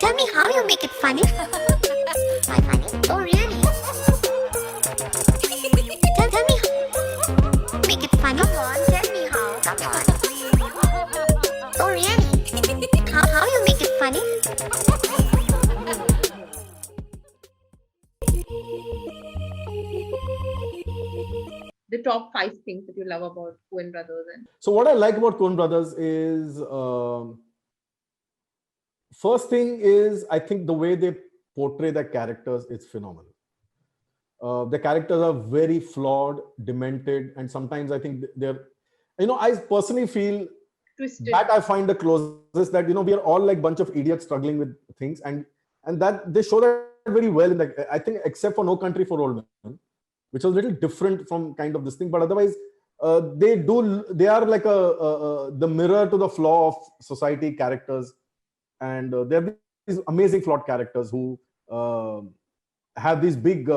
Tell me how you make it funny. Why funny? Oh really? Tell me make it funny. Come on, tell me how. Come on. Oh really? How you make it funny? The top 5 things that you love about Coen Brothers. And So what I like about Coen Brothers is, first thing is, I think the way they portray their characters is phenomenal. The characters are very flawed, demented, and sometimes I think they're, I personally feel Twisted. that I find the closest, that we are all like bunch of idiots struggling with things, and that they show that very well in the, I think, except for No Country for Old Men, which was a little different from kind of this thing, but otherwise they are like the mirror to the flaw of society characters, and they're these amazing flawed characters who have these big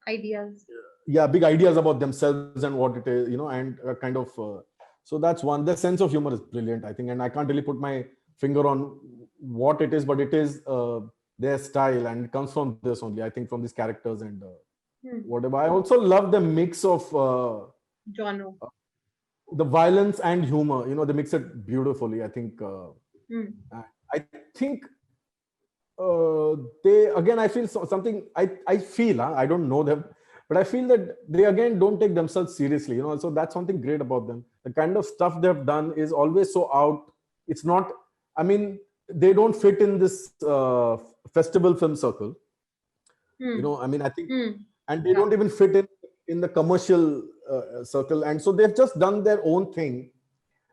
Ideas. big ideas about themselves and what it is, and kind of so that's one. The sense of humor is brilliant, I think, and I can't really put my finger on what it is, but it is their style, and it comes from this only, I think, from these characters and whatever. I also love the mix of Genre. the violence and humor. They mix it beautifully, I think. I think they, again, I feel something, I feel, I don't know them, but I feel that they again don't take themselves seriously, so that's something great about them. The kind of stuff they've done is always so out. It's not, I mean, they don't fit in this festival film circle, I mean, I think, and they don't even fit in the commercial circle, and so they've just done their own thing,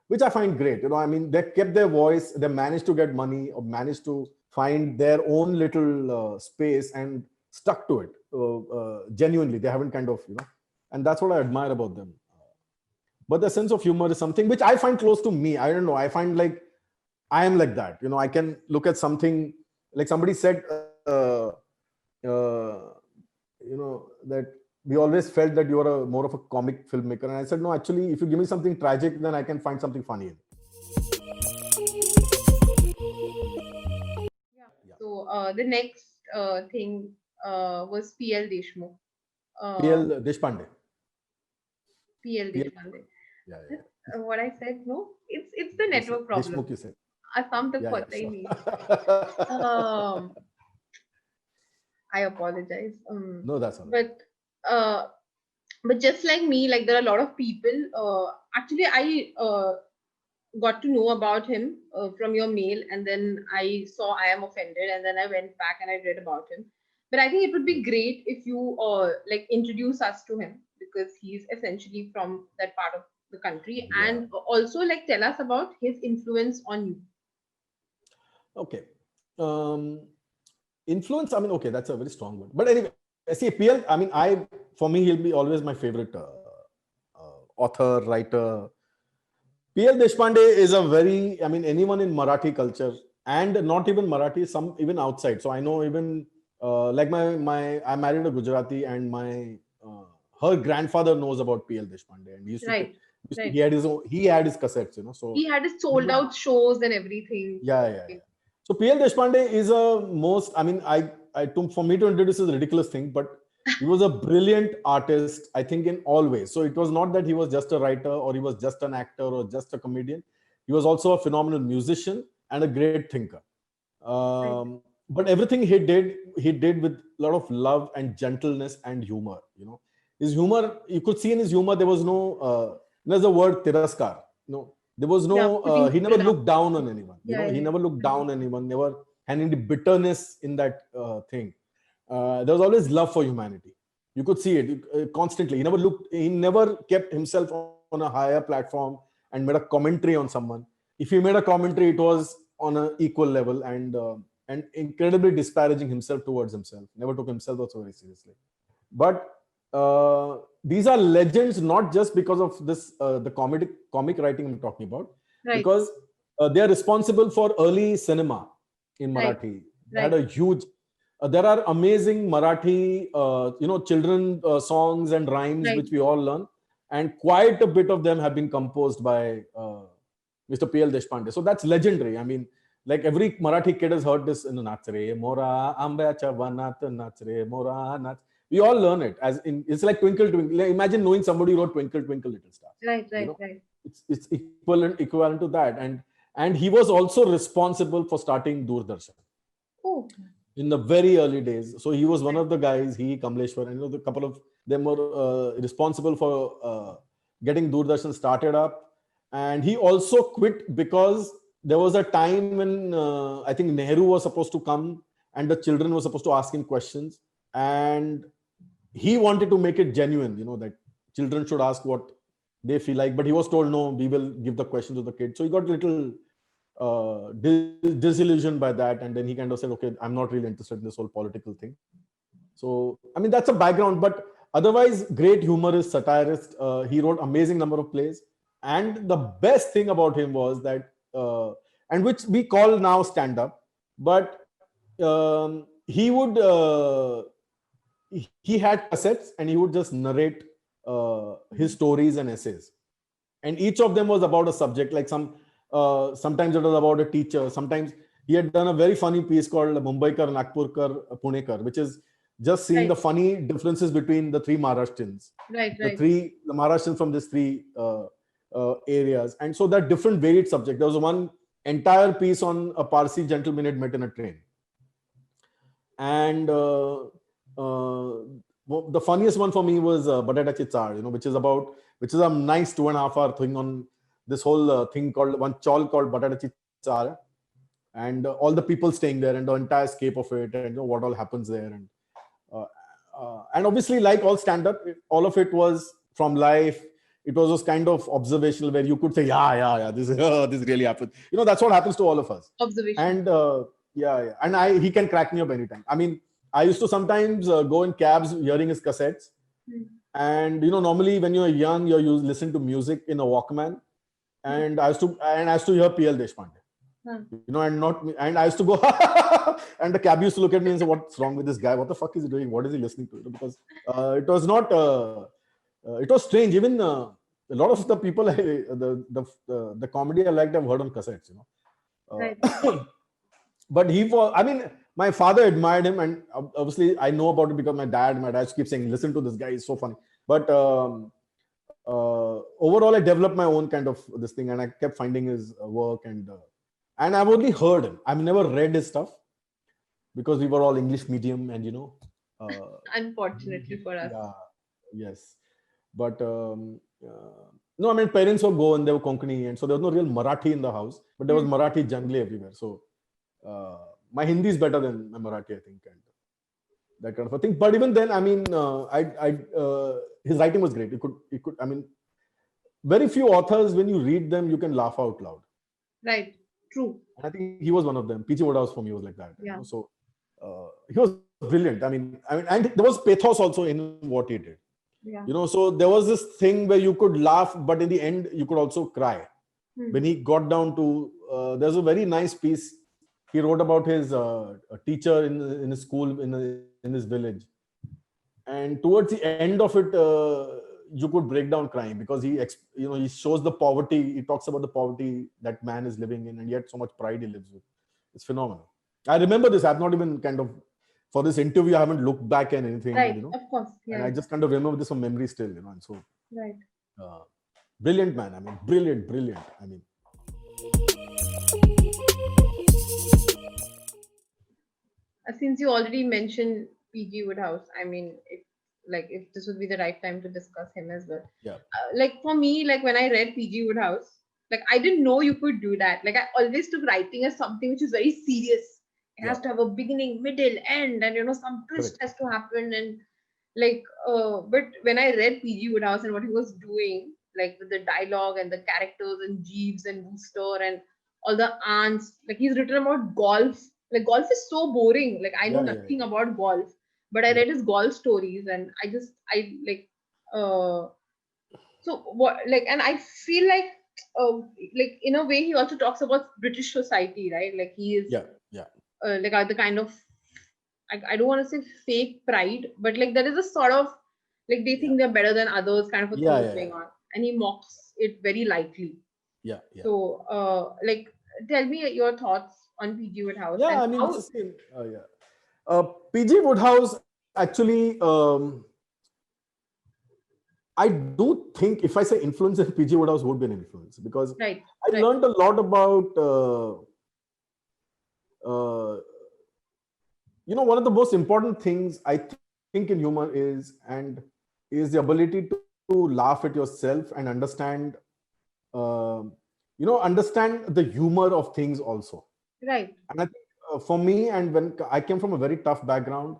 which I find great. I mean, they kept their voice, they managed to get money, or managed to find their own little space and stuck to it genuinely. They haven't kind of, and that's what I admire about them. But the sense of humor is something which I find close to me. I don't know, I find like I am like that. I can look at something, like somebody said, that we always felt that you are more of a comic filmmaker, and I said, no, actually, if you give me something tragic, then I can find something funny in. So the next thing was P.L. Deshmukh. P.L. Deshpande. P.L. Deshpande. Yeah. What I said, no, it's the network problem. Deshmukh, you said. Assam tak pata hi nahi. I apologize. No, that's all right. But just like me, like there are a lot of people. Actually, I got to know about him from your mail, and then I saw I Am Offended, and then I went back and I read about him. But I think it would be great if you like introduce us to him, because he's essentially from that part of the country, and also like tell us about his influence on you. Okay. Influence, I mean, okay, that's a very strong word. But anyway, see, PL, I mean, for me, he'll be always my favorite author, writer. PL Deshpande is a very, I mean, anyone in Marathi culture, and not even Marathi, some even outside. So I know even like I married a Gujarati, and her grandfather knows about PL Deshpande, and he used to, he had his cassettes, so he had his sold out shows and everything. Yeah. So PL Deshpande is for me to introduce is a ridiculous thing, but he was a brilliant artist, I think, in all ways. So it was not that he was just a writer, or he was just an actor, or just a comedian. He was also a phenomenal musician and a great thinker. But everything he did with a lot of love and gentleness and humor. His humor, you could see in his humor, there was no, there's the word tiraskar. There was no, he never looked down on anyone. He never looked down on anyone, never had any bitterness in that thing. There was always love for humanity. You could see it constantly. He never kept himself on a higher platform and made a commentary on someone. If he made a commentary, it was on an equal level, and incredibly disparaging himself towards himself. Never took himself also very seriously. But these are legends, not just because of this the comic writing I'm talking about, because they are responsible for early cinema in Marathi. They had a huge. There are amazing Marathi, children songs and rhymes which we all learn, and quite a bit of them have been composed by Mr. P.L. Deshpande. So that's legendary. I mean, like every Marathi kid has heard this in the Nach Re Mora Ambacha Vanat Nach Re Mora Nach. We all learn it as in, it's like Twinkle Twinkle. Like, imagine knowing somebody who wrote Twinkle Twinkle Little Star. Right, You right, know, right. it's equivalent to that. And he was also responsible for starting Doordarshan Oh, in the very early days. So he was one of the guys, he, Kamleshwar, and you know, the couple of them were responsible for getting Doordarshan started up. And he also quit because there was a time when I think Nehru was supposed to come and the children were supposed to ask him questions. And he wanted to make it genuine, you know, that children should ask what they feel like. But he was told, no, we will give the questions to the kids. So he got a little disillusioned by that, and then he kind of said, okay, I'm not really interested in this whole political thing. So I mean, that's a background, but otherwise great humorist, satirist. He wrote amazing number of plays, and the best thing about him was that and which we call now stand up, but he would he had cassettes and he would just narrate his stories and essays, and each of them was about a subject. Like sometimes it was about a teacher. Sometimes he had done a very funny piece called Mumbaikar, Nagpurkar, Punekar, which is just seeing Right. the funny differences between the three Maharashtrians, Right, right. the Maharashtrians from these three areas. And so that different varied subject. There was one entire piece on a Parsi gentleman had met in a train. And the funniest one for me was Batata Chichar, you know, which is a nice 2.5 hour thing on this whole thing called one chawl called Batata Chichar, and all the people staying there and the entire scape of it, and you know what all happens there. And obviously, like all stand-up, all of it was from life. It was this kind of observational where you could say, yeah, this really happened. You know, that's what happens to all of us. Observation. And and he can crack me up anytime. I mean, I used to sometimes go in cabs hearing his cassettes. And you know, normally when you're young, you listen to music in a Walkman. And I used to hear P.L. Deshpande. You know, and I used to go, and the cab used to look at me and say, "What's wrong with this guy? What the fuck is he doing? What is he listening to?" Because it was not, it was strange. Even a lot of the people, the comedy I liked, I've heard on cassettes. You know, Right. but I mean, my father admired him, and obviously I know about it because my dad keeps saying, "Listen to this guy; he's so funny." But overall, I developed my own kind of this thing, and I kept finding his work and I've only heard him. I've never read his stuff because we were all English medium, and you know. Unfortunately for us. Yes. But no, I mean, parents were Goan, they were Konkani, and so there was no real Marathi in the house, but there was Marathi generally everywhere. So my Hindi is better than my Marathi, I think, and that kind of a thing. But even then, I mean, his writing was great. It could. I mean, very few authors, when you read them, you can laugh out loud. Right. True. And I think he was one of them. P.G. Wodehouse for me was like that. Yeah. You know? So he was brilliant. I mean, and there was pathos also in what he did. Yeah. You know, so there was this thing where you could laugh, but in the end, you could also cry. When he got down to, there's a very nice piece he wrote about his teacher in his school in his village, and towards the end of it, you could break down crying because he shows the poverty. He talks about the poverty that man is living in, and yet so much pride he lives with. It's phenomenal. I remember this. I've not even kind of, for this interview, I haven't looked back at anything. Right. You know? Of course. Yeah. And I just kind of remember this from memory still, you know. And so, Right. Brilliant man. I mean, brilliant. I mean, Since you already mentioned P.G. Wodehouse, I mean, if this would be the right time to discuss him as well. Yeah. Like for me, like when I read P.G. Wodehouse, like I didn't know you could do that. Like I always took writing as something which is very serious. It has to have a beginning, middle, end, and you know, some twist has to happen. And like, but when I read P.G. Wodehouse and what he was doing, like with the dialogue and the characters and Jeeves and Wooster and all the aunts, like he's written about golf. Like golf is so boring. Like I know nothing about golf, but I read his golf stories and so what, like, and I feel like in a way he also talks about British society, right? Like he is like the kind of, I don't want to say fake pride, but like there is a sort of like they think they're better than others kind of a thing going on, and he mocks it very lightly. Yeah, yeah. So, like, tell me your thoughts on PG Woodhouse Yeah, and I mean, how. yeah. PG Woodhouse actually, I do think if I say influence, then PG Woodhouse would be an influence because Right, I right, learned a lot about, uh, one of the most important things I think in humor is the ability to laugh at yourself and uh, understand the humor of things also. right. And I think for me, and when I came from a very tough background,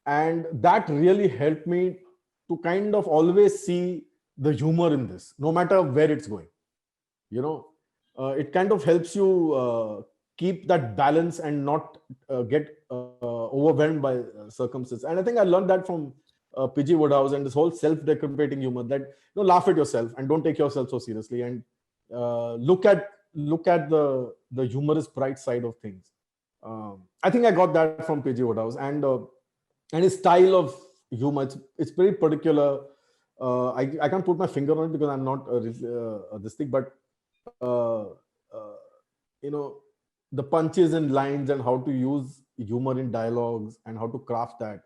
and that really helped me to kind of always see the humor in this, no matter where it's going. You know, it kind of helps you keep that balance and not get overwhelmed by circumstances. And I think I learned that from PG Woodhouse and this whole self-deprecating humor that laugh at yourself and don't take yourself so seriously and look at the humorous bright side of things. I think I got that from PG Woodhouse and his style of humor. It's very particular. I can't put my finger on it because I'm not this thing, but uh, uh, you know the punches and lines and how to use humor in dialogues and how to craft that.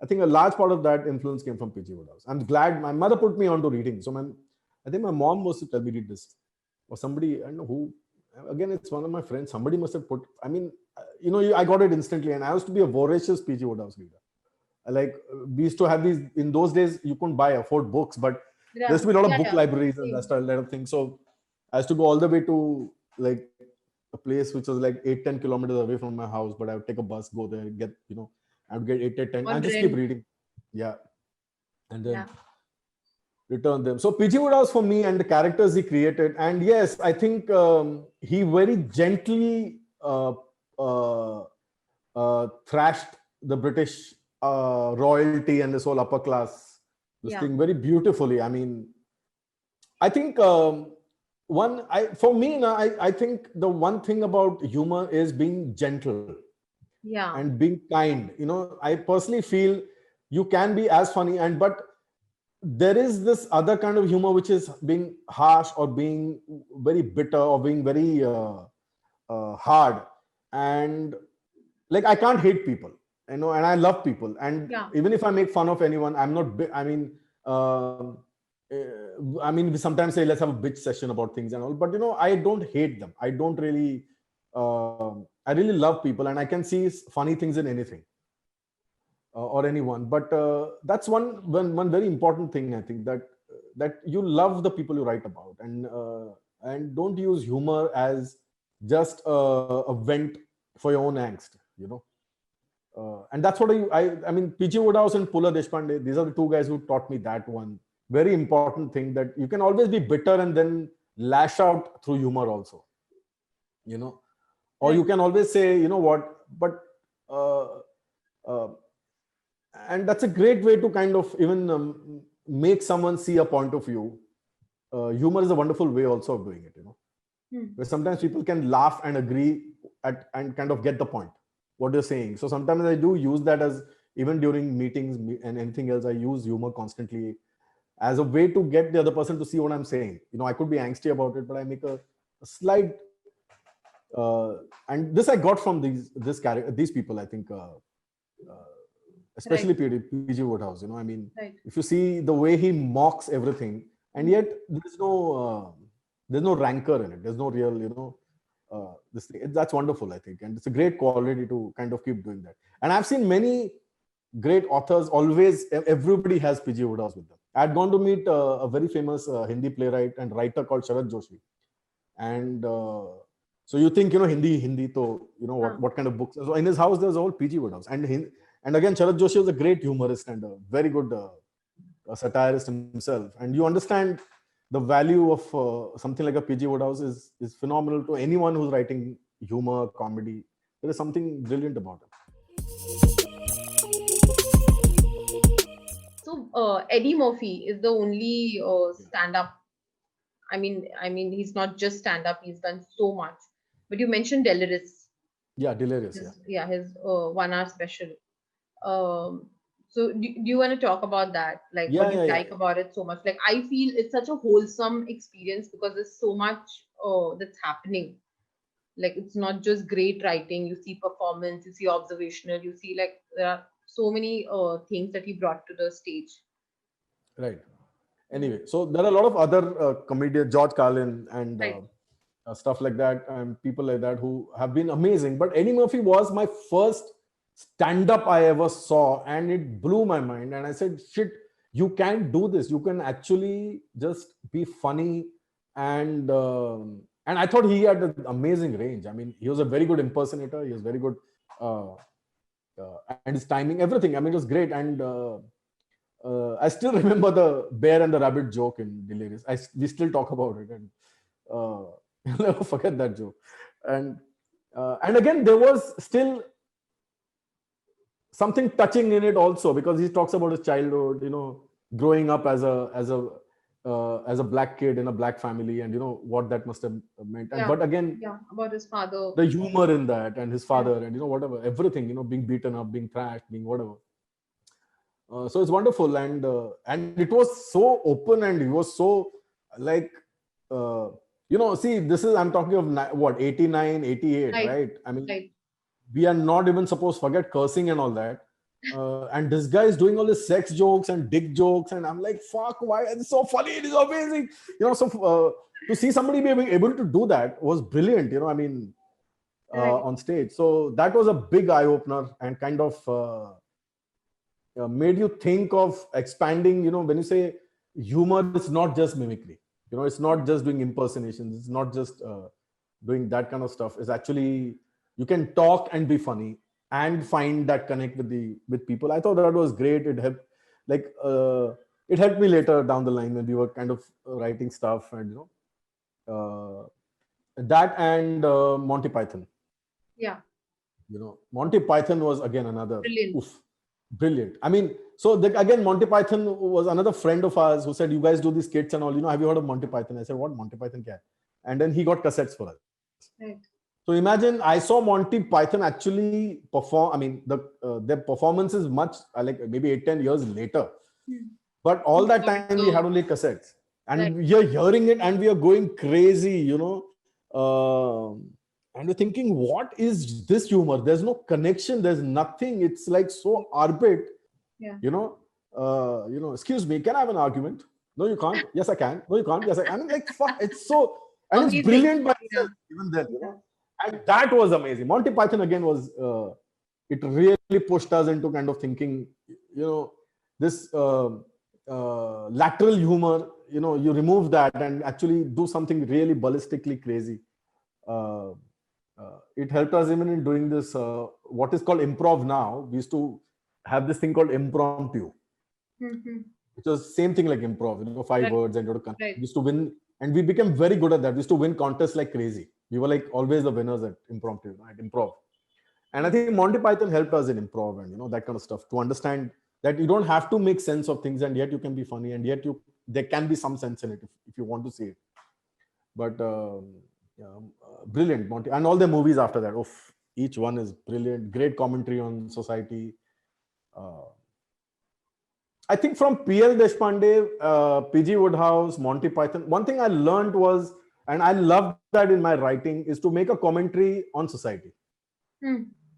I think a large part of that influence came from PG Woodhouse. I'm glad my mother put me onto reading. I think my mom was to tell me read this, or somebody I don't know who. Again, it's one of my friends. Somebody must have put. I mean, I got it instantly, and I used to be a voracious PG Woodhouse reader. Like we used to have these in those days. You couldn't afford books, but there used Yeah, to be a lot of yeah, book yeah. libraries and that Same. sort of thing. So I used to go all the way to like a place which was like 8-10 kilometers away from my house, but I would take a bus, go there, I would get 8 10, On and just keep rent. reading. Yeah, and then Yeah, return them. So PG Woodhouse for me and the characters he created, and yes, I think he very gently thrashed the British royalty and this whole upper class, this yeah, thing very beautifully. I mean, I think for me now, I think the one thing about humor is being gentle yeah, and being kind. I personally feel you can be as funny but there is this other kind of humor which is being harsh or being very bitter or being very hard, and like I can't hate people, and I love people, and yeah. even if I make fun of anyone, I'm not um, I mean we sometimes say let's have a bitch session about things and all, but I don't hate them. I don't really I really love people, and I can see funny things in anything or anyone, but that's one very important thing, I think, that you love the people you write about, and don't use humor as just a vent for your own angst, and that's what I mean, PG Woodhouse and Pula Deshpande, these are the two guys who taught me that one very important thing, that you can always be bitter and then lash out through humor also, you know or you Right, can always say, you know what, but uh, uh, and that's a great way to kind of even make someone see a point of view. Humor is a wonderful way also of doing it, hmm, where sometimes people can laugh and agree and kind of get the point what you're saying. So sometimes I do use that as, even during meetings and anything else, I use humor constantly as a way to get the other person to see what I'm saying. I could be angsty about it, but I make a slight and this I got from these people, I think, uh, right, especially PG Woodhouse. I mean, right, if you see the way he mocks everything, and hmm, yet there's no rancor in it. There's no real, this thing. That's wonderful, I think, and it's a great quality to kind of keep doing that. And I've seen many great authors. Always, everybody has PG Woodhouse with them. I had gone to meet a very famous Hindi playwright and writer called Sharad Joshi, and so you think Hindi, so huh, what kind of books? So in his house there's a whole PG Woodhouse, and again Sharad Joshi was a great humorist and a very good satirist himself, and you understand the value of something like a PG Woodhouse is phenomenal to anyone who's writing humor, comedy. There is something brilliant about it. So, Eddie Murphy is the only Yeah, stand-up. I mean, he's not just stand-up. He's done so much. But you mentioned Delirious, yeah, delirious. Yeah, his 1 hour special. Um, so, do you want to talk about that? Like, what yeah, do yeah, you yeah, like about it so much? Like, I feel it's such a wholesome experience because there's so much that's happening. Like it's not just great writing. You see performance, you see observational, you see like there are so many things that he brought to the stage. Right. Anyway, so there are a lot of other comedians, George Carlin and Right. stuff like that, and people like that who have been amazing. But Eddie Murphy was my first stand-up I ever saw, and it blew my mind. And I said, "Shit, you can do this. You can actually just be funny." And I thought he had an amazing range. I mean, he was a very good impersonator. He was very good, and his timing, everything. I mean, it was great. And I still remember the bear and the rabbit joke in Delirious. We still talk about it, and I'll never forget that joke. And again, there was still something touching in it also, because he talks about his childhood, growing up as a black kid in a black family, and what that must have meant. And, Yeah. but again, Yeah, about his father. the humor in that, and his father, and whatever, everything, being beaten up, being thrashed, being whatever. So it's wonderful, and it was so open, and he was so like, see, this is, I'm talking of what, 89, 88, right? I mean, Right. we are not even supposed to forget cursing and all that. And this guy is doing all these sex jokes and dick jokes, and I'm like, fuck, why? It's so funny, it is amazing. So to see somebody being able to do that was brilliant, I mean, on stage. So that was a big eye opener, and kind of made you think of expanding, when you say humor, it's not just mimicry, it's not just doing impersonations, it's not just doing that kind of stuff. It's actually, you can talk and be funny and find that connect with people. I thought that was great. It helped, like, it helped me later down the line when we were kind of writing stuff, and that and Monty Python. Yeah. Monty Python was again another Brilliant. Brilliant. I mean, so again, Monty Python was another friend of ours who said, "You guys do these skits and all. Have you heard of Monty Python?" I said, "What, Monty Python kya hai?" And then he got cassettes for us. Right. So imagine, I saw Monty Python actually perform. I mean, their performance is much like maybe 8-10 years later. But all that time we had only cassettes, and we are hearing it, and we are going crazy, and we're thinking, what is this humor? There's no connection. There's nothing. It's like so arbit. Yeah. Excuse me, can I have an argument? No, you can't. Yes, I can. No, you can't. Yes, I can. I mean, like, fuck, it's so, and Amazing. it's brilliant by itself, even then, And that was amazing. Monty Python again was, it really pushed us into kind of thinking, this lateral humor, you remove that and actually do something really ballistically crazy. It helped us even in doing this, what is called improv now. We used to have this thing called impromptu, which was same thing like improv, 5 words, and we used to win, and we became very good at that. We used to win contests like crazy. We were like always the winners at impromptu, at improv. And I think Monty Python helped us in improv and that kind of stuff, to understand that you don't have to make sense of things, and yet you can be funny, and yet there can be some sense in it if you want to see it. But brilliant, Monty, and all the movies after that. Oof, each one is brilliant. Great commentary on society. I think from P.L. Deshpande, P.G. Woodhouse, Monty Python, one thing I learned was, and I love that in my writing, is to make a commentary on society.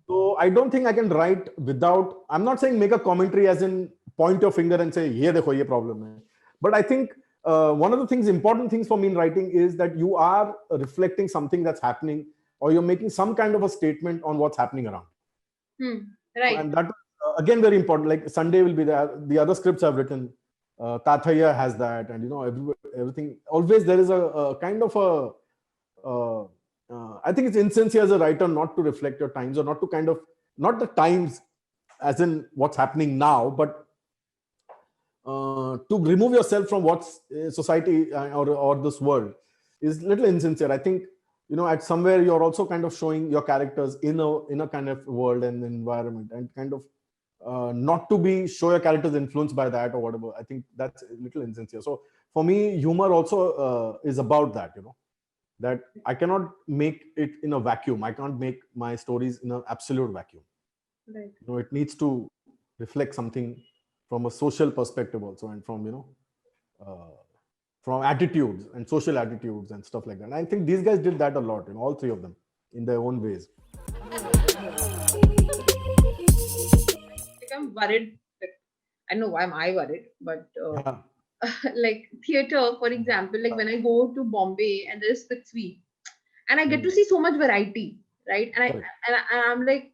So I don't think I can write without, I'm not saying make a commentary as in point your finger and say, "Ye dekho, ye problem hai." But I think one of the important things for me in writing is that you are reflecting something that's happening, or you're making some kind of a statement on what's happening around. Right. And that, again, very important. Like Sunday will be there. The other scripts I've written, Tathaya has that, and everything. Always there is a kind of a, I think it's insincere as a writer not to reflect your times, or not to kind of, not the times as in what's happening now, but to remove yourself from what's society or this world is little insincere. I think, at somewhere you're also kind of showing your characters in a kind of world and environment, and kind of not to show your characters influenced by that or whatever. I think that's a little insincere. So for me, humor also is about that, that I cannot make it in a vacuum. I can't make my stories in an absolute vacuum. Right. It needs to reflect something from a social perspective also, and from from attitudes and social attitudes and stuff like that. And I think these guys did that a lot, all three of them in their own ways. Like I'm worried. Like, I know why am I worried, but Yeah. like theater, for example, like when I go to Bombay and there's Prithvi, and I get to see so much variety, right? And Correct. I'm like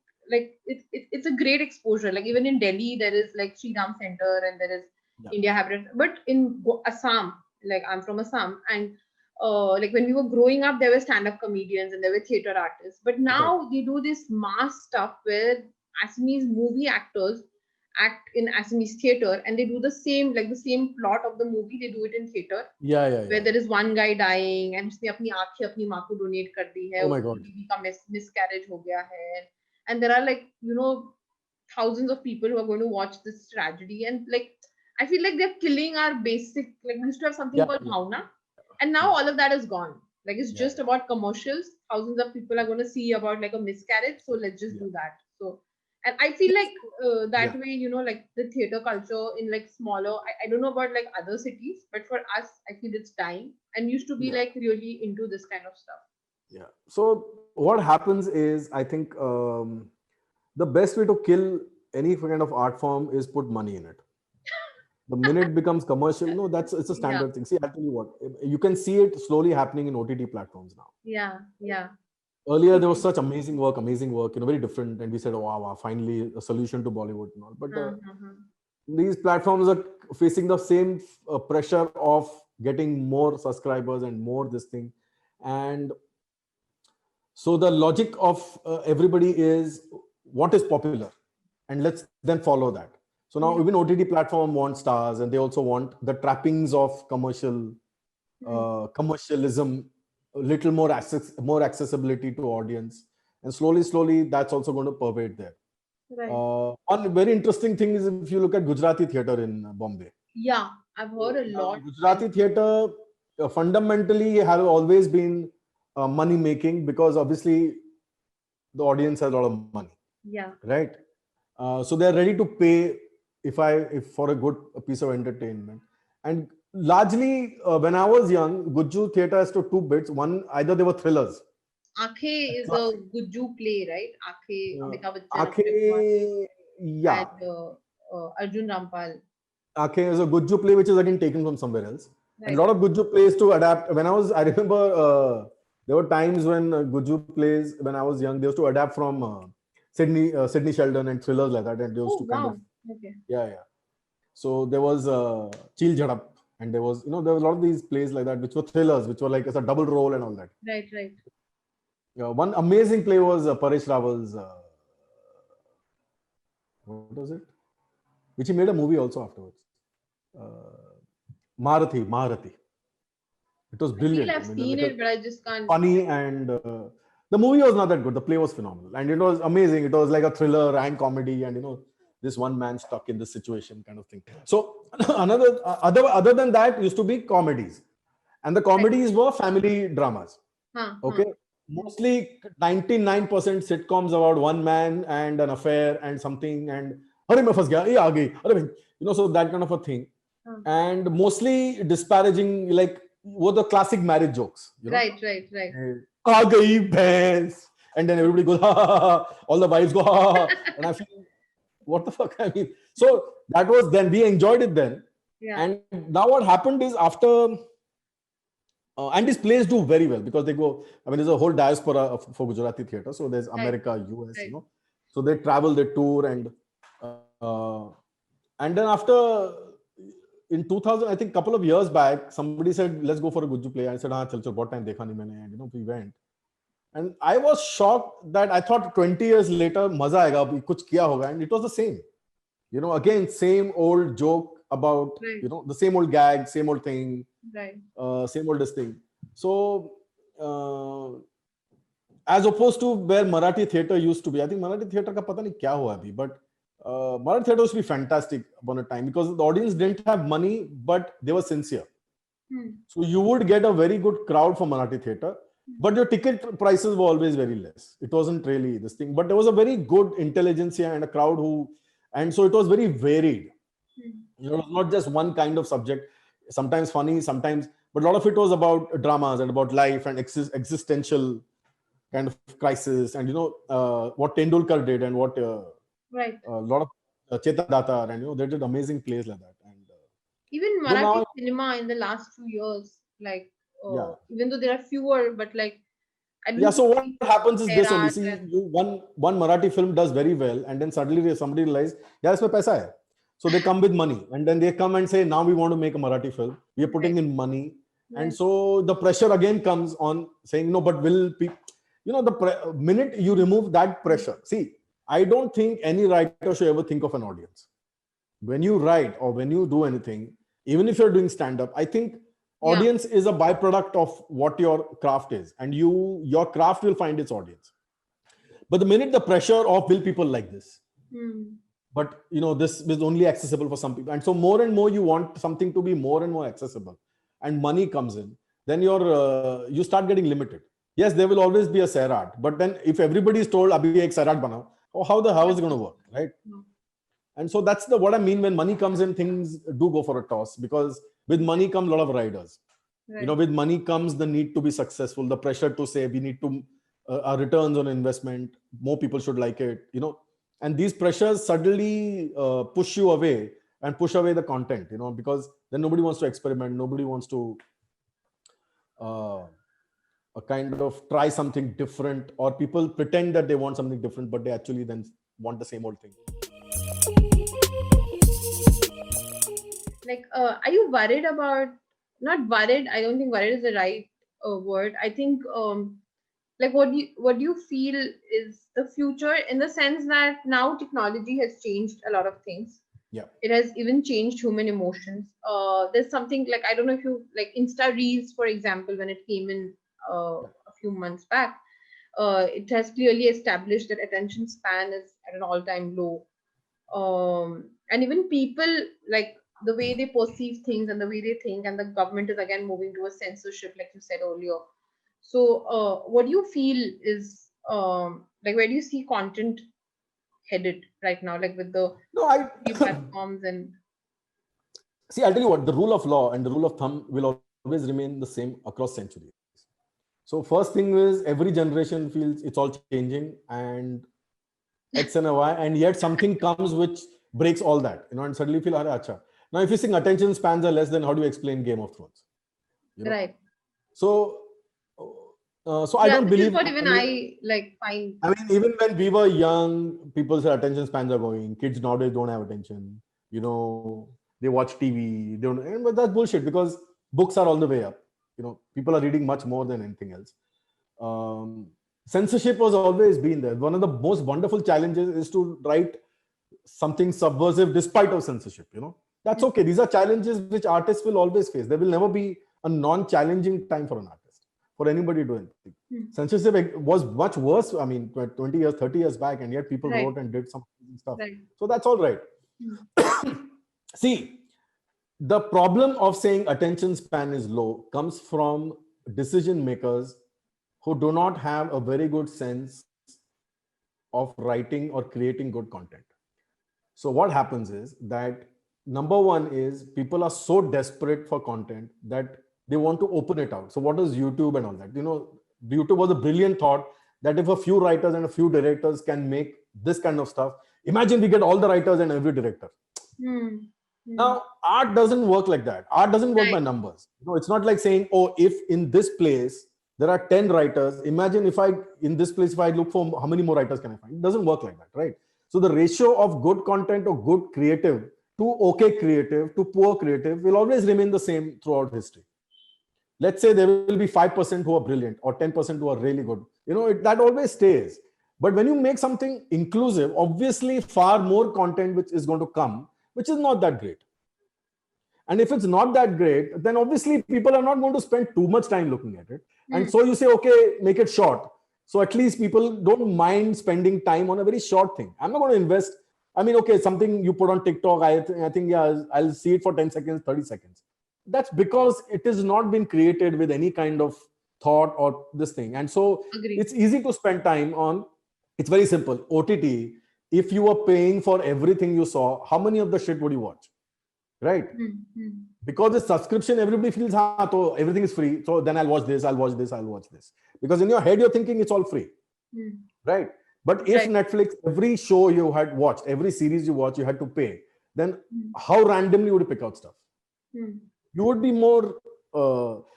it's a great exposure. Like even in Delhi, there is like Sri Ram Center and there is Yeah. India Habitat, but in Assam, like I'm from Assam, and like when we were growing up, there were stand-up comedians and there were theater artists, but now they do this mass stuff where Assamese movie actors act in Assamese theater, and they do the same, like the same plot of the movie, they do it in theater, Yeah, yeah, where yeah. there is one guy dying and उसने अपनी आँखें अपनी माँ को donate कर दी है, Oh my उसकी God. बीवी का miscarriage हो गया है, and there are like thousands of people who are going to watch this tragedy, and like I feel like they're killing our basic, like we used to have something Yeah, called yeah. bhavna, and now all of that is gone. Like it's Yeah, just about commercials. Thousands of people are going to see about like a miscarriage, so let's just do that. So, and I feel like that Yeah. way, like the theater culture in like smaller, I don't know about like other cities, but for us, I feel it's dying, and used to be Yeah. like really into this kind of stuff. Yeah. So what happens is, I think the best way to kill any kind of art form is put money in it. The minute it becomes commercial, no, it's a standard thing. See, I'll tell you what, you can see it slowly happening in OTT platforms now. Yeah. Earlier, there was such amazing work, very different. And we said, oh, wow, finally a solution to Bollywood and all. But these platforms are facing the same pressure of getting more subscribers and more this thing. And so the logic of everybody is what is popular, and let's then follow that. So now even OTT platform want stars, and they also want the trappings of commercialism, a little more accessibility to audience, and slowly that's also going to pervade there. Right. One very interesting thing is if you look at Gujarati theater in Bombay. Yeah, I've heard a lot. Gujarati theater fundamentally have always been money making, because obviously the audience has a lot of money. Yeah. Right. So they're ready to pay if for a good piece of entertainment. And largely, when I was young, Guju theater has two bits. One, either they were thrillers. Aakhe is a Guju play, right? Aakhe, Amitabh Bachchan, Aakhe, yeah. and Arjun Rampal. Aakhe is a Guju play which is again taken from somewhere else. Right. And a lot of Guju plays to adapt. I remember there were times when Guju plays, when I was young, they used to adapt from Sidney Sheldon and thrillers like that, and they used to kind of yeah. So there was Chil Jhadap, and there was there was a lot of these plays like that which were thrillers, which were like it's a double role and all that. Right. One amazing play was Paresh Rawal's what was it? Which he made a movie also afterwards. Maharathi. It was brilliant. I've seen it, but I just can't. Funny, and the movie was not that good. The play was phenomenal, and it was amazing. It was like a thriller and comedy, and this one man stuck in this situation kind of thing. So other than that used to be comedies, and the comedies were family dramas. Okay, mostly 99% sitcoms about one man and an affair and something, and so that kind of a thing, and mostly disparaging, like were the classic marriage jokes. Right. And then everybody goes, ha, ha, ha. All the wives go, ha, ha. And I feel, what the fuck? I mean, so that was then, we enjoyed it then. Yeah. And now what happened is after, and these plays do very well because they go, there's a whole diaspora for Gujarati theater. So there's America, US, so they travel, they tour, and then after, in 2000, I think a couple of years back, somebody said, let's go for a Guju play. I said, chal, what time dekha nahi maine, and we went. And I was shocked that I thought 20 years later, maza aayega, kuch kiya hoga, and it was the same. Again, same old joke about, the same old gag, same old thing, same old this thing. So, as opposed to where Marathi theater used to be, I think Marathi theater ka pata nahi kya hua abhi, but Marathi theater used to be fantastic upon a time because the audience didn't have money, but they were sincere. So you would get a very good crowd for Marathi theater. But your ticket prices were always very less. It wasn't really this thing, but there was a very good intelligentsia and a crowd and so it was very varied. It was not just one kind of subject, sometimes funny, sometimes but a lot of it was about dramas and about life and existential kind of crisis. And what Tendulkar did, and what Right. a lot of Chetan Datar, and they did amazing plays like that. And Even but Marathi now, cinema in the last few years, like yeah, even though there are fewer, but like I don't yeah. So what see happens is this only. Sairat See, and one Marathi film does very well, and then suddenly somebody realizes, yeah, इसमें पैसा है. So they come with money, and then they come and say, now we want to make a Marathi film. We are putting right, in money, and right, so the pressure again comes on saying, no, but will people, the minute you remove that pressure, see, I don't think any writer should ever think of an audience. When you write or when you do anything, even if you're doing stand-up, I think yeah, audience is a byproduct of what your craft is, and your craft will find its audience. But the minute the pressure of will people like this, but this is only accessible for some people, and so more and more you want something to be more and more accessible, and money comes in, then you start getting limited. Yes, there will always be a Sairat, but then if everybody is told abhi ek Sairat banao, how is it going to work, right? no, And so that's what I mean. When money comes in, things do go for a toss, because with money come a lot of riders. right, With money comes the need to be successful, the pressure to say we need to our returns on investment, more people should like it, and these pressures suddenly push you away and push away the content, because then nobody wants to experiment, nobody wants to kind of try something different, or people pretend that they want something different, but they actually then want the same old thing. like are you worried about, not worried, I don't think worried is the right word. I think like what do you feel is the future, in the sense that now technology has changed a lot of things. Yeah. It has even changed human emotions. There's something like, I don't know if you like Insta Reels, for example, when it came in a few months back, it has clearly established that attention span is at an all-time low. And even people, like the way they perceive things and the way they think, and the government is again moving towards censorship, like you said earlier. So what do you feel is like, where do you see content headed right now, like with the No, I platforms? And see, I'll tell you what, the rule of law and the rule of thumb will always remain the same across centuries. So first thing is, every generation feels it's all changing and X and a Y, and yet something comes which breaks all that, and suddenly you feel, acha. Now, if you think attention spans are less, then how do you explain Game of Thrones? right. So, I don't this believe. is what even I like find. I mean, even when we were young, people said attention spans are going. Kids nowadays don't have attention. They watch TV. They don't, but that's bullshit, because books are all the way up. People are reading much more than anything else. Censorship has always been there. One of the most wonderful challenges is to write something subversive despite of censorship. That's okay. These are challenges which artists will always face. There will never be a non-challenging time for an artist, for anybody doing anything. Censorship was much worse, 20 years, 30 years back, and yet people wrote and did some stuff. Right. So that's all right. See, the problem of saying attention span is low comes from decision makers who do not have a very good sense of writing or creating good content. So what happens is that, number one is, people are so desperate for content that they want to open it out. So what is YouTube and all that? YouTube was a brilliant thought that if a few writers and a few directors can make this kind of stuff, imagine we get all the writers and every director. Now, art doesn't work like that. Art doesn't work by numbers. It's not like saying, oh, if in this place there are 10 writers, imagine if in this place, if I look for how many more writers can I find? It doesn't work like that, right? So the ratio of good content or good creative to okay creative to poor creative will always remain the same throughout history. Let's say there will be 5% who are brilliant or 10% who are really good. That always stays. But when you make something inclusive, obviously far more content which is going to come, which is not that great. And if it's not that great, then obviously people are not going to spend too much time looking at it. And so you say, okay, make it short. So at least people don't mind spending time on a very short thing. I'm not going to invest. Okay, something you put on TikTok, I think, yeah, I'll see it for 10 seconds, 30 seconds. That's because it has not been created with any kind of thought or this thing. And so it's easy to spend time on. It's very simple. OTT, if you were paying for everything you saw, how many of the shit would you watch? right? Hmm. Because it's subscription, everybody feels, so everything is free. So then I'll watch this, I'll watch this, I'll watch this. Because in your head, you're thinking it's all free, Hmm. right? But if Right. Netflix, every show you had watched, every series you watch, you had to pay, then Hmm. how randomly would you pick out stuff? Hmm. You would be more.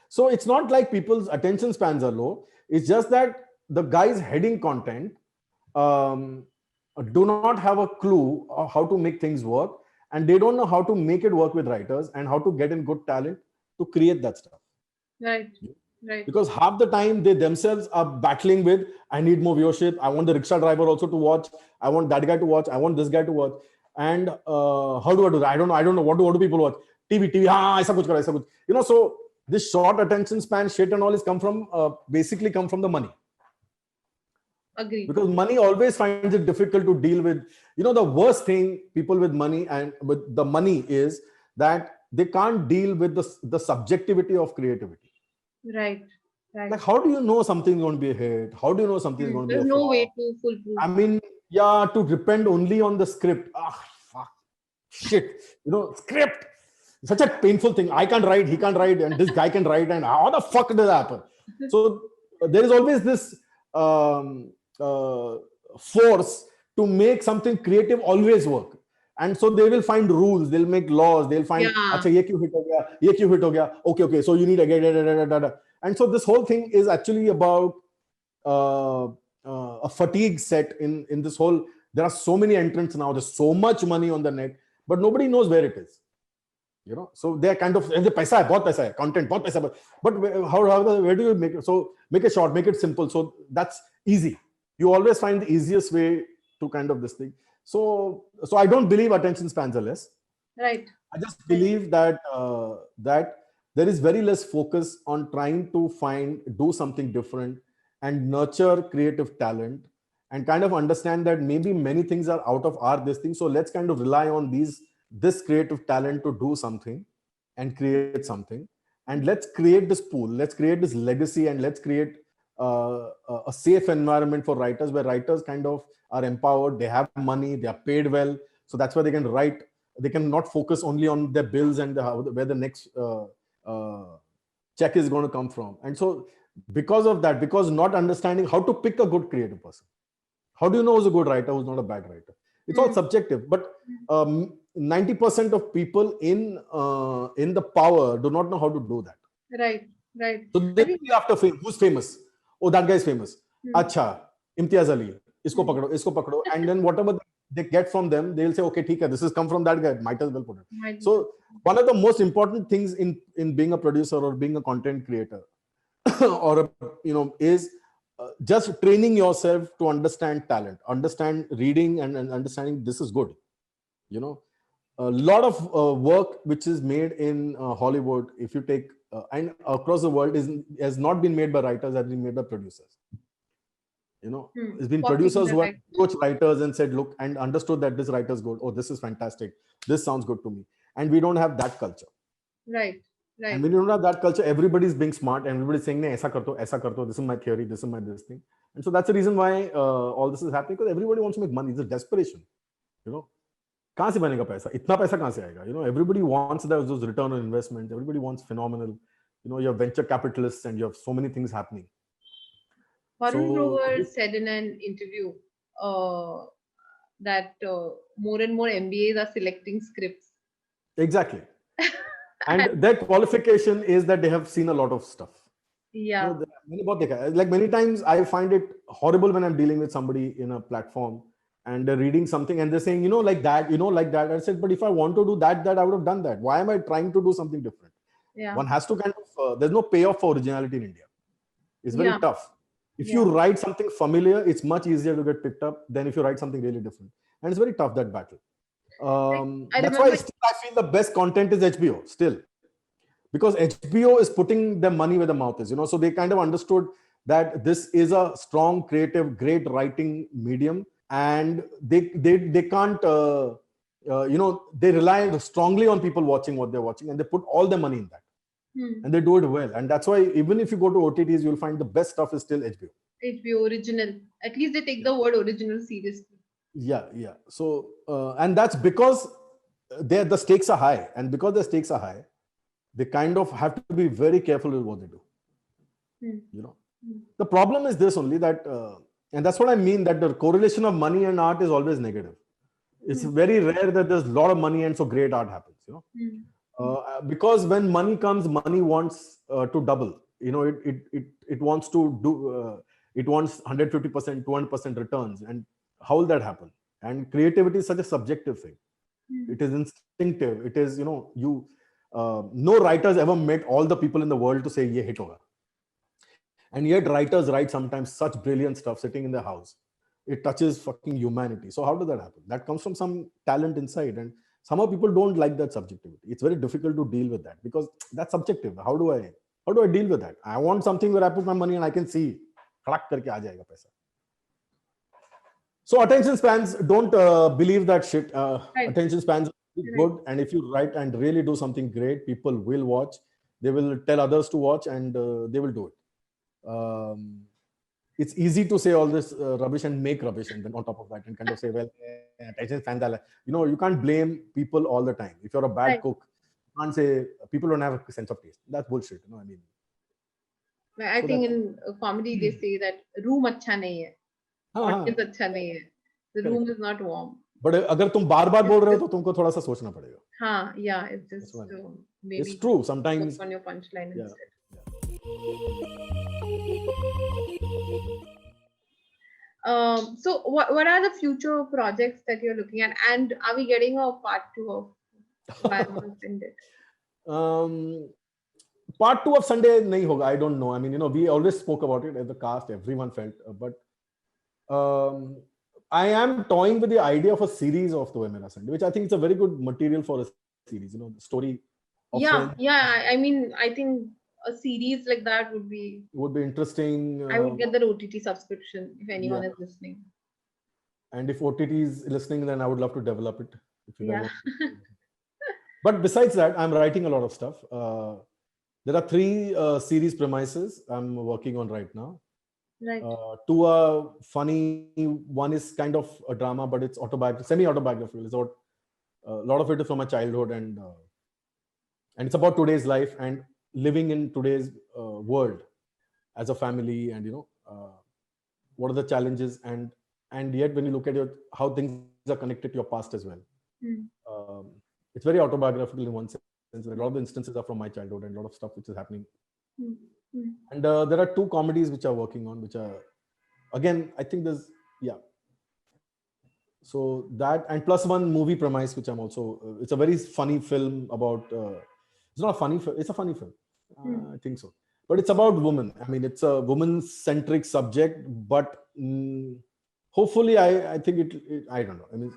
So it's not like people's attention spans are low. It's just that the guys heading content um, do not have a clue of how to make things work, and they don't know how to make it work with writers and how to get in good talent to create that stuff. Right. Right. Because half the time they themselves are battling with, I need more viewership, I want the rickshaw driver also to watch, I want that guy to watch, I want this guy to watch. And how do I do that? I don't know. What do people watch? TV, aisa kuch karo, aisa kuch. So this short attention span shit and all is basically come from the money. Agreed. Because money always finds it difficult to deal with. The worst thing people with money and with the money is that they can't deal with the subjectivity of creativity. Right. Right. Like, how do you know something is going to be a hit? How do you know something is going to be There's a no flop? way to foolproof. I mean, yeah, to depend only on the script. Fuck. Shit. Script. Such a painful thing. I can't write, he can't write, and this guy can write, and how the fuck does that happen? So there is always this force to make something creative always work. And so they will find rules, they'll make laws, they'll find, Yeah. Acha, ye kyun hit ho gaya? Ye kyun hit ho gaya? Okay, so you need a and so this whole thing is actually about a fatigue set in this whole. There are so many entrants now, there's so much money on the net, but nobody knows where it is. So they're kind of, paisa hai, bahut paisa hai, content, bahut paisa hai, but where do you make it? So make it short, make it simple. So that's easy. You always find the easiest way to kind of this thing. So I don't believe attention spans are less. Right. I just believe that that there is very less focus on trying to do something different and nurture creative talent, and kind of understand that maybe many things are out of this thing. So let's kind of rely on this creative talent to do something and create something, and let's create this pool, let's create this legacy, and let's create a safe environment for writers, where writers kind of are empowered, they have money, they are paid well, so that's why they can write. They can not focus only on their bills and where the next check is going to come from. And so because of that, because not understanding how to pick a good creative person, how do you know who's a good writer, who's not a bad writer? It's all subjective. But 90% of people in the power do not know how to do that. Right. So they go after fame. Who's famous? Oh, that guy is famous. Acha, Imtiaz Ali. Isko pakdo. And then whatever they get from them, they'll say, okay, theek hai, this has come from that guy. Might as well put it. So one of the most important things in being a producer or being a content creator, or is just training yourself to understand talent, understand reading, and understanding this is good. A lot of work which is made in Hollywood, if you take and across the world, has not been made by writers, has been made by producers. It's been producers who have coached writers and said, look, and understood that this writer is good. Oh, this is fantastic. This sounds good to me. And we don't have that culture. Right. And when you don't have that culture, everybody's being smart and everybody's saying, aisa karto, this is my theory, this is my this thing. And so that's the reason why all this is happening, because everybody wants to make money. It's a desperation. Kahan se banega paisa? Itna paisa kahan se aayega? Everybody wants those return on investment. Everybody wants phenomenal. You have venture capitalists and you have so many things happening. Varun Grover said in an interview that more and more MBAs are selecting scripts. Exactly. And their qualification is that they have seen a lot of stuff. Yeah. Like many times I find it horrible when I'm dealing with somebody in a platform and they're reading something and they're saying, like that. I said, but if I want to do that, I would have done that. Why am I trying to do something different? Yeah. One has to kind of, there's no payoff for originality in India. It's very tough. If you write something familiar, it's much easier to get picked up than if you write something really different. And it's very tough, that battle. That's why I feel the best content is HBO still. Because HBO is putting their money where the mouth is, So they kind of understood that this is a strong, creative, great writing medium. And they can't, they rely strongly on people watching what they're watching, and they put all their money in that. And they do it well. And that's why even if you go to OTTs, you'll find the best stuff is still HBO. HBO original. At least they take the word original seriously. Yeah. So, and that's because the stakes are high, and because the stakes are high, they kind of have to be very careful with what they do. Hmm. You know, Hmm. the problem is this only that, and that's what I mean, that the correlation of money and art is always negative. It's very rare that there's a lot of money and so great art happens. You know, because when money comes, money wants to double. You know, it wants to do. It wants 150%, 200% returns, and how will that happen? And creativity is such a subjective thing. It is instinctive. It is, you know, no writers ever met all the people in the world to say ye hit hoga. And yet writers write sometimes such brilliant stuff sitting in their house. It touches fucking humanity. So how does that happen? That comes from some talent inside, and somehow people don't like that subjectivity. It's very difficult to deal with that because that's subjective. How do I deal with that? I want something where I put my money and I can see खड़क करके आ जाएगा पैसा. So attention spans, don't believe that shit. Right. Attention spans are good, and if you write and really do something great, people will watch. They will tell others to watch, and they will do it. It's easy to say all this rubbish and make rubbish, and then on top of that, and kind of say, well, attention spans are like, you know, you can't blame people all the time. If you're a bad Right. cook, you can't say people don't have a sense of taste. That's bullshit. You know, I mean, I So think that- in comedy they say that room अच्छा नहीं है, audience अच्छा नहीं है. The room is not warm. but अगर तुम बार-बार बोल रहे हो तो तुमको थोड़ा सा सोचना पड़ेगा. हाँ, yeah, it's just That's what I maybe It's true. Sometimes focus on your punchline Yeah. instead. So what are the future projects that you're looking at, and are we getting a part 2 of Why I'm Offended? Part 2 of Sunday nahi hoga. I don't know. I mean, you know, we always spoke about it as the cast. Everyone felt, but I am toying with the idea of a series of the Oye Mera Sunday, which I think is a very good material for a series. You know, the story of friends Yeah. I mean, I think a series like that would be. would be interesting. I would get the OTT subscription if anyone yeah. is listening. And if OTT is listening, then I would love to develop it. If you guys Yeah. want. But besides that, I'm writing a lot of stuff. There are 3 series premises I'm working on right now. Right. 2 are funny. One is kind of a drama, but it's semi-autobiographical. It's about a lot of it is from my childhood, and it's about today's life and living in today's world as a family, and you know, what are the challenges, and yet when you look at how things are connected to your past as well. It's very autobiographical in one sense. A lot of the instances are from my childhood and a lot of stuff which is happening. And there are 2 comedies which are working on, which are, again, I think so that, and plus 1 movie premise, which I'm also, it's a very funny film about, it's not a funny film, it's a funny film. I think so. But it's about women. I mean, it's a woman-centric subject, but hopefully I think I don't know. I mean,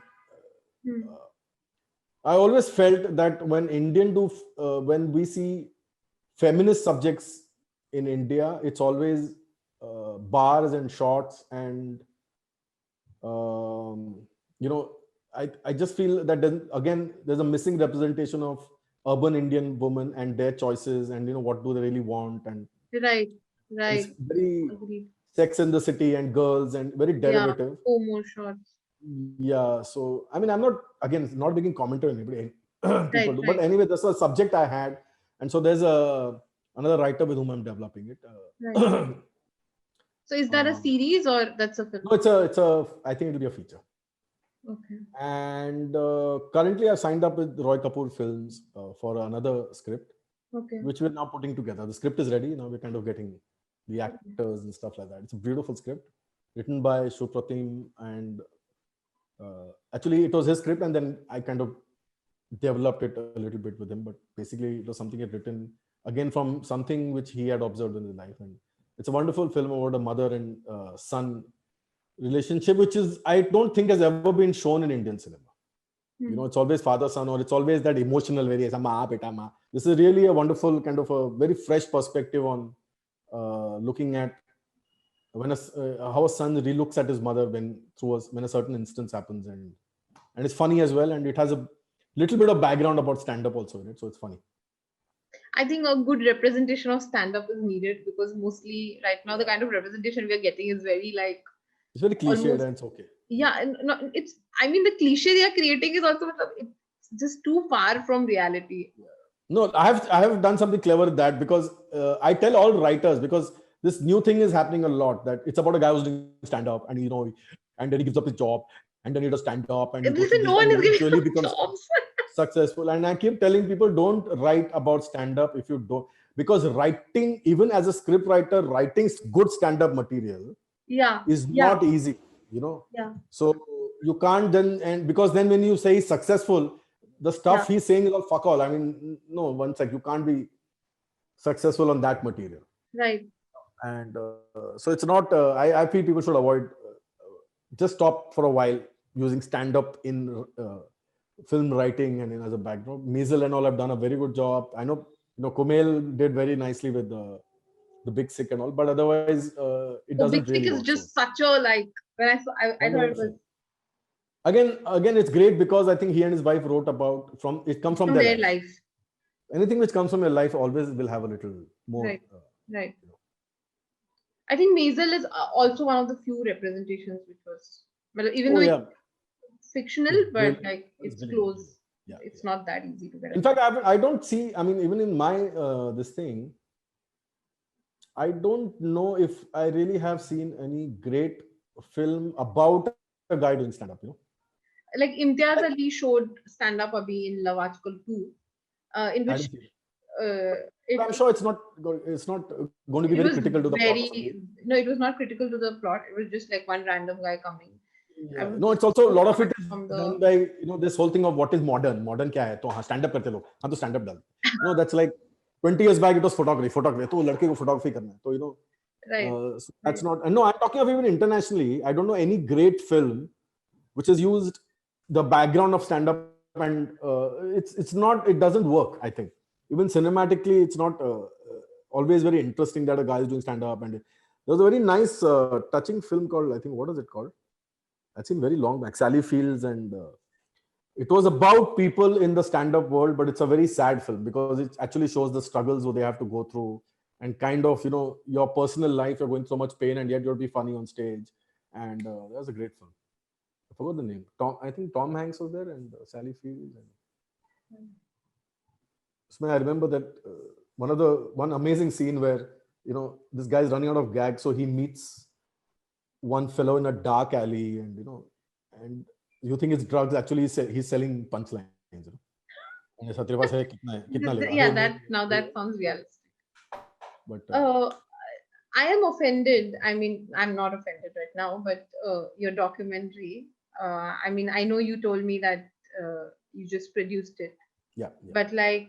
I always felt that when when we see feminist subjects in India, it's always bars and shots, and you know, I just feel that again there's a missing representation of urban Indian women and their choices, and you know, what do they really want, and Right. it's very Agreed. Sex in the City and girls and very derivative. More shots. Yeah, so I mean, I'm not making commentary on anybody, people do, Right. but anyway, that's a subject I had, and so there's another writer with whom I'm developing it. Right. So is that a series or that's a film? No, it's a. I think it'll be a feature. Okay. And currently, I've signed up with Roy Kapoor Films for another script, Okay. which we're now putting together. The script is ready. Now we're kind of getting the actors and stuff like that. It's a beautiful script written by Supratim, and actually it was his script, and then I kind of developed it a little bit with him. But basically, it was something he had written again from something which he had observed in his life, and it's a wonderful film about a mother and son relationship, which is, I don't think, has ever been shown in Indian cinema. You know, it's always father son, or it's always that emotional very ma beta ma. This is really a wonderful kind of a very fresh perspective on looking at when how a son relooks at his mother when a certain instance happens, and it's funny as well, and it has a little bit of background about stand-up also in it, so it's funny. I think a good representation of stand-up is needed, because mostly right now the kind of representation we are getting is very like, it's very cliched, almost, and it's okay. yeah, and no, it's, I mean, the cliche they are creating is also, it's just too far from reality. No, I have done something clever with that because I tell all writers, because this new thing is happening a lot, that it's about a guy who's doing stand up, and and then he gives up his job, and then he does stand up, and he goes to Listen, this, no one and is giving eventually up becomes jobs. successful. And I keep telling people, don't write about stand up if you don't, because writing, even as a script writer, writing good stand up material Yeah, is yeah, not easy, yeah, so you can't then, and because then when you say he's successful, the stuff yeah. he's saying is all fuck all. I mean, no, one sec, you can't be successful on that material. Right. And so it's not, I feel people should avoid, just stop for a while using stand up in film writing and as a background. Measle and all have done a very good job. I know, Kumail did very nicely with the Big Sick and all, but otherwise it The Big doesn't Sick really is work. So just such a, like, when I saw, I thought it was again, it's great because I think he and his wife wrote about, from it comes from from their their life. life. Anything which comes from your life always will have a little more. Right. Right. I think Maisel is also one of the few representations which was, well, even Oh though yeah, it's fictional, it's but brilliant. like It's it's brilliant. close. Yeah, It's yeah. not that easy to get. In fact, I don't see. I mean, even in my this thing, I don't know if I really have seen any great film about a guy doing stand up. Like Imtiaz Ali showed stand up abhi in Love Aajkal 2, in I which didn't see it. it But I'm sure it's not going to be it very was critical to the plot. very, no, it was not critical to the plot. It was just like one random guy coming. I Yeah. was No, it's also a lot of apart it is from done the by this whole thing of what is modern. Modern क्या है? तो हाँ stand up करते लोग. हाँ तो stand up डाल. That's like 20 years back it was photography. Photography. तो लड़के को photography करना है. तो right. so Right. that's not. No, I'm talking of even internationally. I don't know any great film which has used the background of stand up, and it's not. It doesn't work. I think even cinematically, it's not always very interesting that a guy is doing stand up. And there was a very nice, touching film called, I think, what is it called? I've seen very long back, Sally Fields, and it was about people in the stand-up world, but it's a very sad film because it actually shows the struggles what they have to go through, and kind of your personal life. You're going through so much pain, and yet you'll be funny on stage. And that was a great film. I forgot the name. I think Tom Hanks was there, and Sally Fields. And I remember that one amazing scene where this guy's running out of gags, so he meets one fellow in a dark alley, and you think it's drugs. Actually, he's selling punchlines. And ऐसा तेरे पास है, कितना लेगा? Yeah, अरे that नहीं, now that sounds realistic. but I am offended. I mean, I'm not offended right now, but your documentary. I mean, I know you told me that you just produced it, yeah. but like,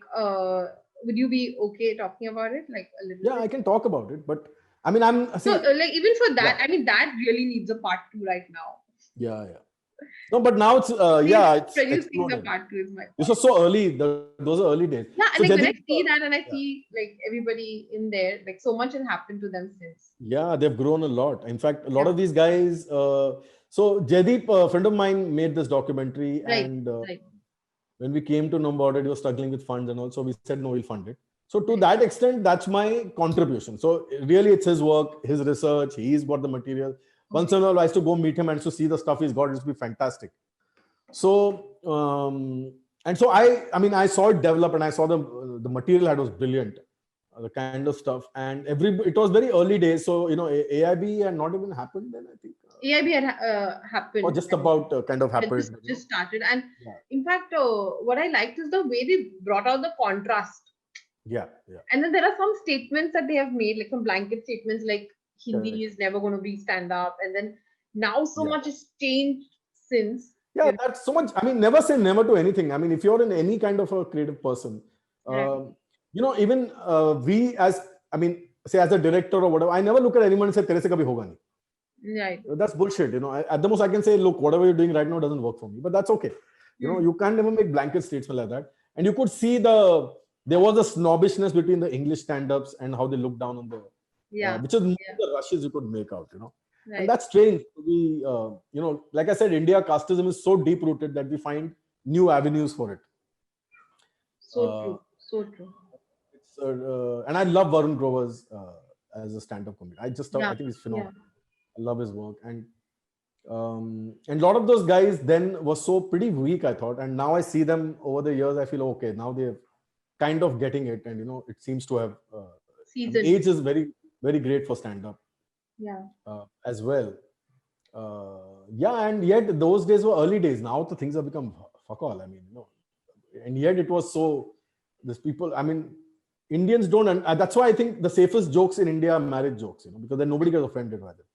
would you be okay talking about it, like a little Yeah, bit? I can talk about it, but I mean, So, like, even for that, yeah. I mean, that really needs a part 2 right now. Yeah. No, but now it's it's Producing the exploded. part 2 is my This point. was so early. Those are early days. Yeah, So like when I Jaideep, see that and I see like everybody in there, like so much has happened to them since. yeah, they've grown a lot. In fact, a lot Yeah. of these guys. So Jaideep, a friend of mine, made this documentary, Right, and right. when we came to know about it, he was struggling with funds, and also we said no, we'll fund it. So to Right. that extent, that's my contribution. So really, it's his work, his research. He's got the material. Once in a while, I used to go meet him and to see the stuff he's got. It used to be fantastic. So and so I mean, I saw it develop, and I saw the material had was brilliant, the kind of stuff, and it was very early days. So AIB had not even happened then, I think. AIB had happened. Or just about kind of It happened. just started. And Yeah. in fact, what I liked is the way they brought out the contrast. Yeah. And then there are some statements that they have made, like some blanket statements, like Hindi Correct. is never going to be stand up. And then now so Yeah. much has changed since. Yeah, that's so much. I mean, never say never to anything. I mean, if you're in any kind of a creative person, Right. even we I mean, say as a director or whatever, I never look at anyone and say, "Tere se kabhi hoga nahi." Right. That's bullshit. At the most, I can say, "Look, whatever you're doing right now doesn't work for me," but that's okay. You can't never make blanket statements like that. And you could see there was a snobbishness between the English stand-ups and how they look down on the which is more the rushes you could make out. Right. And that's strange. We, like I said, India casteism is so deep rooted that we find new avenues for it. So true. So true. It's, and I love Varun Grover's as a stand-up comedian. I think he's phenomenal. I love his work, and And a lot of those guys then were so pretty weak, I thought. And now I see them over the years, I feel, okay, now they're kind of getting it. And, it seems to have, Seasoned. age is very, very great for stand-up Yeah. as well. Yeah, and yet those days were early days. Now the things have become fuck all. I mean, and yet it was so, these people, I mean, Indians don't, and that's why I think the safest jokes in India are marriage jokes, because then nobody gets offended by them.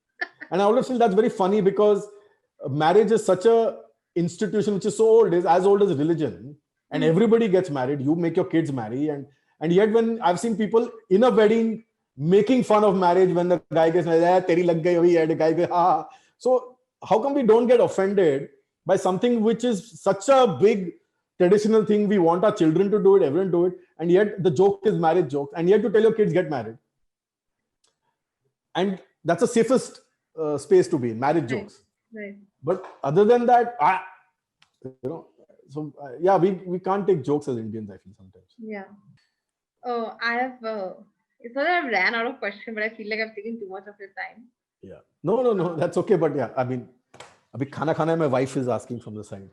And I always feel that's very funny because marriage is such a institution which is so old, is as old as religion, and everybody gets married. You make your kids marry, and yet when I've seen people in a wedding making fun of marriage when the guy gets married, teri lag gayi hui hai, the guy goes, ha. So how come we don't get offended by something which is such a big traditional thing? We want our children to do it, everyone do it, and yet the joke is marriage joke, and yet to tell your kids get married, and that's the safest space to be in, marriage jokes. Right. But other than that, so yeah, we can't take jokes as Indians, I feel sometimes. Yeah. Oh, I have. It's not that I've ran out of questions, but I feel like I've taken too much of your time. Yeah. No, that's okay. But yeah, I mean, abhi khana, my wife is asking from the side.